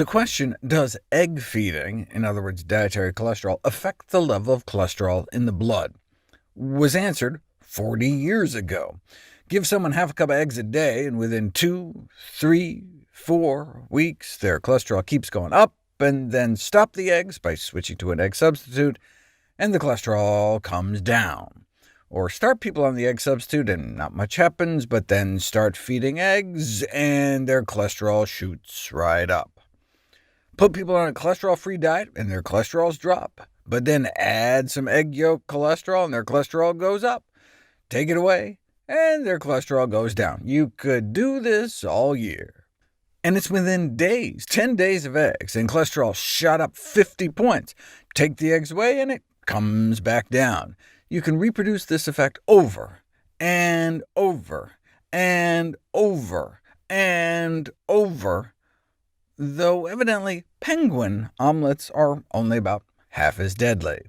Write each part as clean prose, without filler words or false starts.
The question, does egg feeding, in other words dietary cholesterol, affect the level of cholesterol in the blood, was answered 40 years ago. Give someone half a cup of eggs a day, and within 2, 3, 4 weeks their cholesterol keeps going up, and then stop the eggs by switching to an egg substitute, and the cholesterol comes down. Or start people on the egg substitute and not much happens, but then start feeding eggs and their cholesterol shoots right up. Put people on a cholesterol-free diet and their cholesterols drop, but then add some egg yolk cholesterol and their cholesterol goes up. Take it away and their cholesterol goes down. You could do this all year. And it's within days, 10 days of eggs, and cholesterol shot up 50 points. Take the eggs away and it comes back down. You can reproduce this effect over and over and over and over, though evidently penguin omelets are only about half as deadly.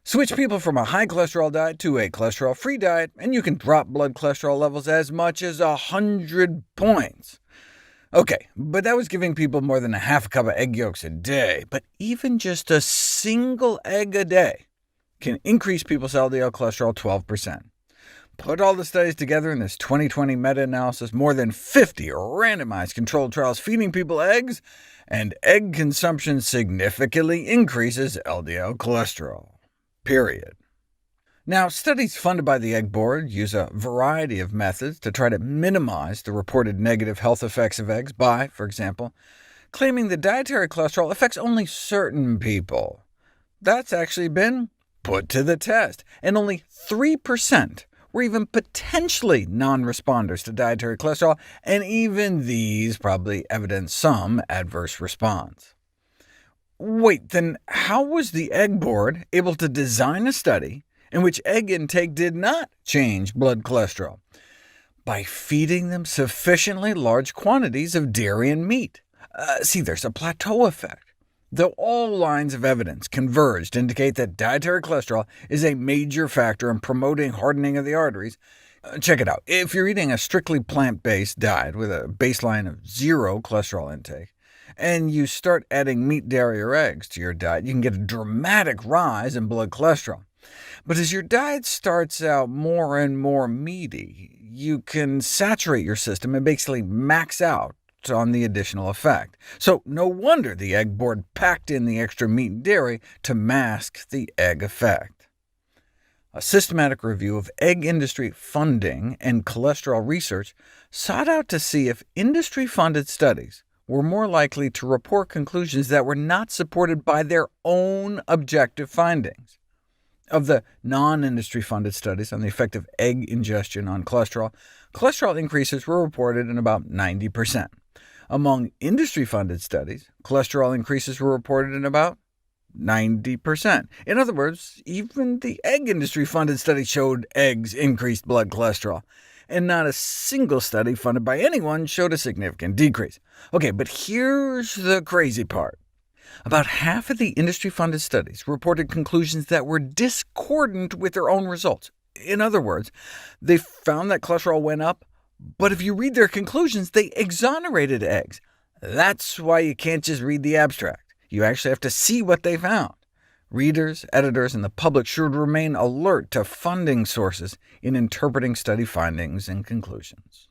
Switch people from a high cholesterol diet to a cholesterol-free diet, and you can drop blood cholesterol levels as much as 100 points. OK, but that was giving people more than a half a cup of egg yolks a day. But even just a single egg a day can increase people's LDL cholesterol 12%. Put all the studies together in this 2020 meta-analysis, more than 50 randomized controlled trials feeding people eggs, and egg consumption significantly increases LDL cholesterol. Period. Now, studies funded by the Egg Board use a variety of methods to try to minimize the reported negative health effects of eggs by, for example, claiming that dietary cholesterol affects only certain people. That's actually been put to the test, and only 3% were even potentially non-responders to dietary cholesterol, and even these probably evidence some adverse response. Wait, then how was the Egg Board able to design a study in which egg intake did not change blood cholesterol? By feeding them sufficiently large quantities of dairy and meat. See, there's a plateau effect. Though all lines of evidence converge to indicate that dietary cholesterol is a major factor in promoting hardening of the arteries, check it out. If you're eating a strictly plant-based diet with a baseline of 0 cholesterol intake, and you start adding meat, dairy, or eggs to your diet, you can get a dramatic rise in blood cholesterol. But as your diet starts out more and more meaty, you can saturate your system and basically max out on the additional effect. So no wonder the Egg Board packed in the extra meat and dairy to mask the egg effect. A systematic review of egg industry funding and cholesterol research sought out to see if industry-funded studies were more likely to report conclusions that were not supported by their own objective findings. Of the non-industry-funded studies on the effect of egg ingestion on cholesterol, cholesterol increases were reported in about 90%. Among industry-funded studies, cholesterol increases were reported in about 90%. In other words, even the egg industry-funded study showed eggs increased blood cholesterol, and not a single study funded by anyone showed a significant decrease. OK, but here's the crazy part. About half of the industry-funded studies reported conclusions that were discordant with their own results. In other words, they found that cholesterol went up, but if you read their conclusions, they exonerated eggs. That's why you can't just read the abstract. You actually have to see what they found. Readers, editors, and the public should remain alert to funding sources in interpreting study findings and conclusions.